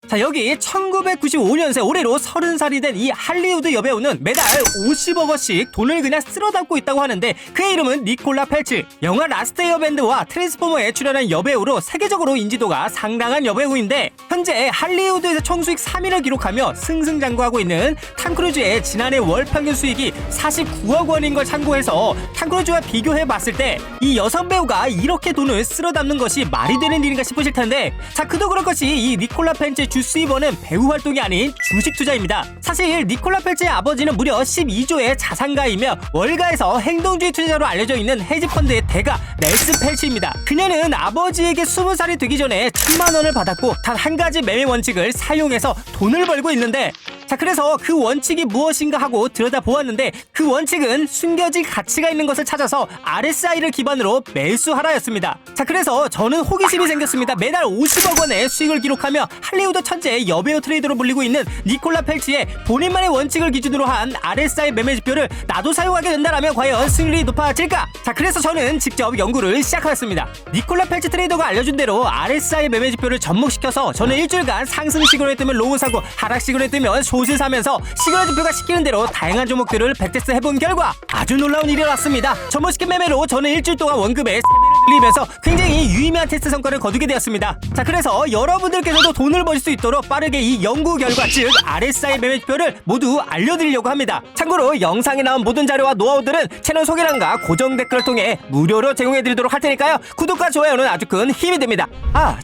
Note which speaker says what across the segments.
Speaker 1: 자, 여기 1995년생 올해로 30살이 된 이 할리우드 여배우는 매달 50억 원씩 돈을 그냥 쓸어 담고 있다고 하는데 그의 이름은 니콜라 펠츠. 영화 라스트 에어밴드와 트랜스포머에 출연한 여배우로 세계적으로 인지도가 상당한 여배우인데 현재 할리우드에서 총수익 3위를 기록하며 승승장구하고 있는 탐 크루즈의 지난해 월 평균 수익이 49억 원인 걸 참고해서 탐 크루즈와 비교해 봤을 때 이 여성 배우가 이렇게 돈을 쓸어 담는 것이 말이 되는 일인가 싶으실 텐데, 자, 그도 그럴 것이 이 니콜라 펠츠의 주 수입원은 배우 활동이 아닌 주식 투자입니다. 사실 니콜라 펠츠의 아버지는 무려 12조의 자산가이며 월가에서 행동주의 투자자로 알려져 있는 헤지펀드의 대가 넬스 펠츠입니다. 그녀는 아버지에게 20살이 되기 전에 1000만 원을 받았고 단 한 가지 매매 원칙을 사용해서 돈을 벌고 있는데, 자, 그래서 그 원칙이 무엇인가 하고 들여다보았는데 그 원칙은 숨겨진 가치가 있는 것을 찾아서 RSI를 기반으로 매수하라였습니다. 자, 그래서 저는 호기심이 생겼습니다. 매달 50억 원의 수익을 기록하며 할리우드 천재 여배우 트레이더로 불리고 있는 니콜라 펠츠의 본인만의 원칙을 기준으로 한 RSI 매매 지표를 나도 사용하게 된다라면 과연 수익률이 높아질까? 자, 그래서 저는 직접 연구를 시작하였습니다. 니콜라 펠츠 트레이더가 알려준 대로 RSI 매매 지표를 접목시켜서 저는 일주일간 상승 시그널에 뜨면 롱을 사고 하락 시그널에 뜨면 숏을 사면서 시그널 지표가 시키는 대로 다양한 종목들을 백테스트 해본 결과 아주 놀라운 일이 났습니다. 접목시킨 매매로 저는 일주일 동안 원금에 3배를 늘리면서 굉장히 유의미한 테스트 성과를 거두게 되었습니다. 자, 그래서 여러분들께서도 돈을 벌 수 있도록 빠르게 이 연구 결과, 즉 RSI 매매 지표를 모두 알려드리려고 합니다. 참고로 영상에 나온 모든 자료와 노하우들은 채널 소개란과 고정 댓글을 통해 무료로 제공해드리도록 할 테니까요. 구독과 좋아요는 아주 큰 힘이 됩니다.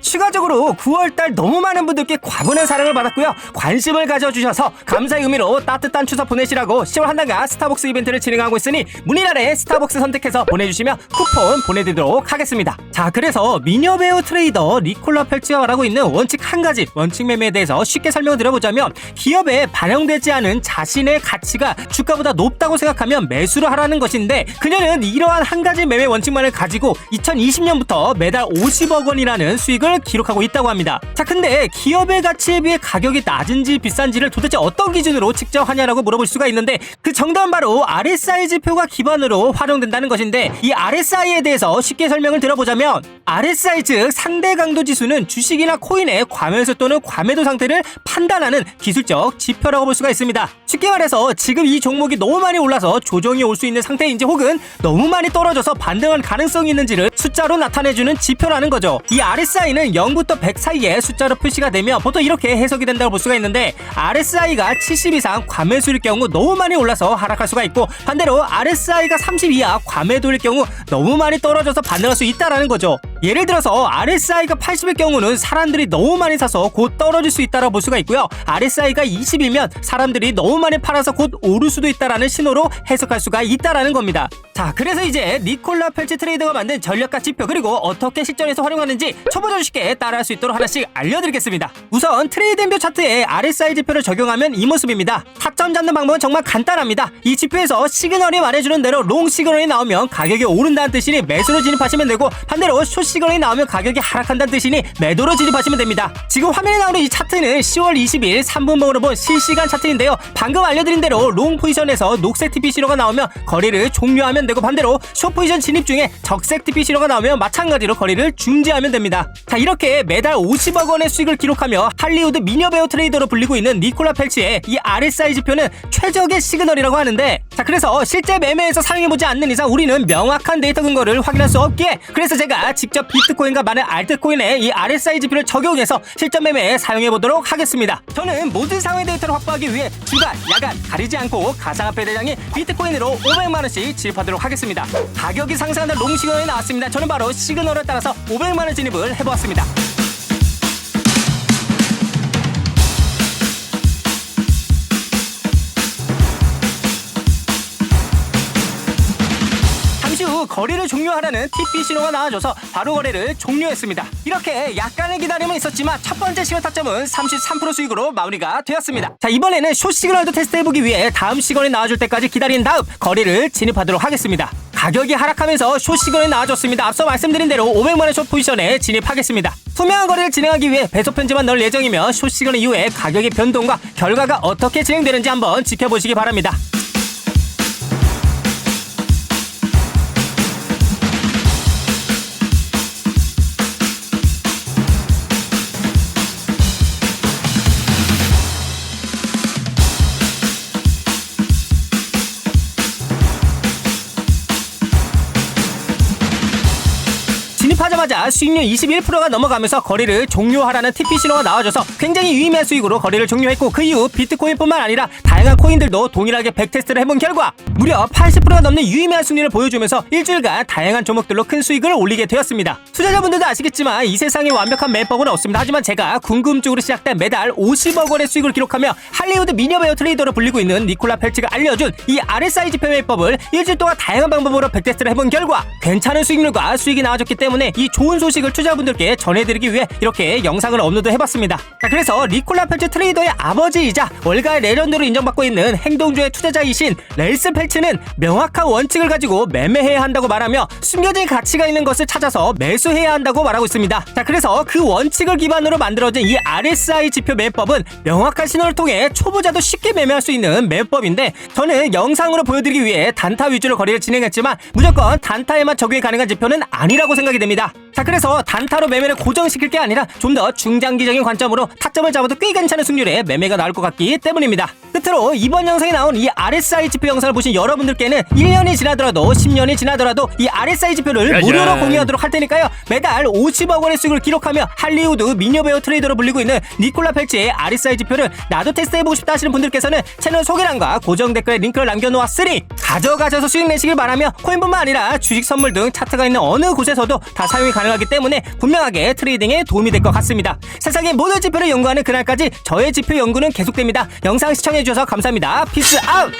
Speaker 1: 추가적으로 9월달 너무 많은 분들께 과분한 사랑을 받았고요. 관심을 가져주셔서 감사의 의미로 따뜻한 추석 보내시라고 10월 한 달간 스타벅스 이벤트를 진행하고 있으니 문의 아래 스타벅스 선택해서 보내주시면 쿠폰 보내드리도록 하겠습니다. 자, 그래서 미녀 배우 트레이더 니콜라 펠츠가 말하고 있는 원칙 한 가지, 원칙 매매에 대해서 쉽게 설명을 드려보자면 기업에 반영되지 않은 자신의 가치가 주가보다 높다고 생각하면 매수를 하라는 것인데, 그녀는 이러한 한 가지 매매 원칙만을 가지고 2020년부터 매달 50억 원이라는 수익을 기록하고 있다고 합니다. 자, 근데 기업의 가치에 비해 가격이 낮은지 비싼지를 도대체 어떤 기준으로 측정하냐라고 물어볼 수가 있는데 그 정답은 바로 RSI 지표가 기반으로 활용된다는 것인데, 이 RSI에 대해서 쉽게 설명을 드려보자면 RSI 즉 상대 강도 지수는 주식이나 코인의 과매수 또는 과매도 상태를 판단하는 기술적 지표라고 볼 수가 있습니다. 쉽게 말해서 지금 이 종목이 너무 많이 올라서 조정이 올 수 있는 상태인지 혹은 너무 많이 떨어져서 반등할 가능성이 있는지를 숫자로 나타내주는 지표라는 거죠. 이 RSI는 0부터 100 사이에 숫자로 표시가 되며 보통 이렇게 해석이 된다고 볼 수가 있는데, RSI가 70 이상 과매수일 경우 너무 많이 올라서 하락할 수가 있고, 반대로 RSI가 30 이하 과매도일 경우 너무 많이 떨어져서 반등할 수 있다라는 거죠. 예를 들어서 RSI가 80일 경우는 사람들이 너무 많이 사서 곧 떨어질 수 있다고 볼 수가 있고요. RSI가 20이면 사람들이 너무 많이 팔아서 곧 오를 수도 있다라는 신호로 해석할 수가 있다라는 겁니다. 자, 그래서 이제 니콜라 펠츠 트레이더가 만든 전략과 지표, 그리고 어떻게 실전에서 활용하는지 초보자도 쉽게 따라할 수 있도록 하나씩 알려드리겠습니다. 우선 트레이딩뷰 차트에 RSI 지표를 적용하면 이 모습입니다. 타점 잡는 방법은 정말 간단합니다. 이 지표에서 시그널이 말해주는 대로 롱 시그널이 나오면 가격이 오른다는 뜻이니 매수로 진입하시면 되고, 반대로 숏 시그널이 나오면 가격이 하락한다는 뜻이니 매도로 진입하시면 됩니다. 지금 화면에 나오는 이 차트는 10월 20일 3분봉으로 본 실시간 차트인데요. 방금 알려드린 대로 롱 포지션에서 녹색 TP 신호가 나오면 거래를 종료하면 되고, 반대로 숏 포지션 진입 중에 적색 TP 신호가 나오면 마찬가지로 거래를 중지하면 됩니다. 자, 이렇게 매달 50억 원의 수익을 기록하며 할리우드 미녀 배우 트레이더로 불리고 있는 니콜라 펠츠의 이 RSI 지표는 최적의 시그널이라고 하는데, 자, 그래서 실제 매매에서 사용해보지 않는 이상 우리는 명확한 데이터 근거를 확인할 수 없기에 그래서 제가 직접 비트코인과 많은 알트코인에 이 RSI 지표를 적용해서 실전 매매에 사용해보도록 하겠습니다. 저는 모든 상황 데이터를 확보하기 위해 주간, 야간 가리지 않고 가상화폐 대장인 비트코인으로 500만원씩 진입하도록 하겠습니다. 가격이 상승하는 롱 시그널이 나왔습니다. 저는 바로 시그널에 따라서 500만원 진입을 해보았습니다. 거래를 종료하라는 TP 신호가 나와줘서 바로 거래를 종료했습니다. 이렇게 약간의 기다림은 있었지만 첫 번째 시간 타점은 33% 수익으로 마무리가 되었습니다. 자, 이번에는 숏 시그널도 테스트해보기 위해 다음 시간이 나와줄 때까지 기다린 다음 거래를 진입하도록 하겠습니다. 가격이 하락하면서 숏 시그널이 나와줬습니다. 앞서 말씀드린 대로 500만원 숏 포지션에 진입하겠습니다. 투명한 거래를 진행하기 위해 배속 편집만 넣을 예정이며 숏 시그널 이후에 가격의 변동과 결과가 어떻게 진행되는지 한번 지켜보시기 바랍니다. 게다가 수익률 21%가 넘어가면서 거래를 종료하라는 TP 신호가 나와줘서 굉장히 유의미한 수익으로 거래를 종료했고, 그 이후 비트코인뿐만 아니라 다양한 코인들도 동일하게 백테스트를 해본 결과 무려 80%가 넘는 유의미한 수익률을 보여주면서 일주일간 다양한 종목들로 큰 수익을 올리게 되었습니다. 투자자분들도 아시겠지만 이 세상에 완벽한 매법은 없습니다. 하지만 제가 궁금증으로 시작된 매달 50억 원의 수익을 기록하며 할리우드 미녀배우 트레이더로 불리고 있는 니콜라 펠츠가 알려준 이 RSI 지표 매법을 일주일 동안 다양한 방법으로 백테스트를 해본 결과 괜찮은 수익률과 수익이 나와줬기 때문에 이 좋은 소식을 투자자분들께 전해드리기 위해 이렇게 영상을 업로드 해봤습니다. 자, 그래서 니콜라 펠츠 트레이더의 아버지이자 월가의 레전드로 인정받고 있는 행동주의 투자자이신 렐스 펠츠는 명확한 원칙을 가지고 매매해야 한다고 말하며 숨겨진 가치가 있는 것을 찾아서 매수해야 한다고 말하고 있습니다. 자, 그래서 그 원칙을 기반으로 만들어진 이 RSI 지표 매법은 명확한 신호를 통해 초보자도 쉽게 매매할 수 있는 매법인데, 저는 영상으로 보여드리기 위해 단타 위주로 거래를 진행했지만 무조건 단타에만 적용이 가능한 지표는 아니라고 생각이 됩니다. 자, 그래서 단타로 매매를 고정시킬 게 아니라 좀 더 중장기적인 관점으로 타점을 잡아도 꽤 괜찮은 수익률에 매매가 나올 것 같기 때문입니다. 끝으로 이번 영상에 나온 이 RSI 지표 영상을 보신 여러분들께는 1년이 지나더라도 10년이 지나더라도 이 RSI 지표를 무료로 공유하도록 할 테니까요, 매달 50억 원의 수익을 기록하며 할리우드 미녀배우 트레이더로 불리고 있는 니콜라 펠츠의 RSI 지표를 나도 테스트해보고 싶다 하시는 분들께서는 채널 소개란과 고정 댓글에 링크를 남겨놓았으니 가져가셔서 수익 내시길 바라며, 코인뿐만 아니라 주식 선물 등 차트가 있는 어느 곳에서도 다 사용이 가능하기 때문에 분명하게 트레이딩에 도움이 될 것 같습니다. 세상의 모든 지표를 연구하는 그날까지 저의 지표 연구는 계속됩니다. 영상 시청해주셔서 감사합니다. 피스 아웃!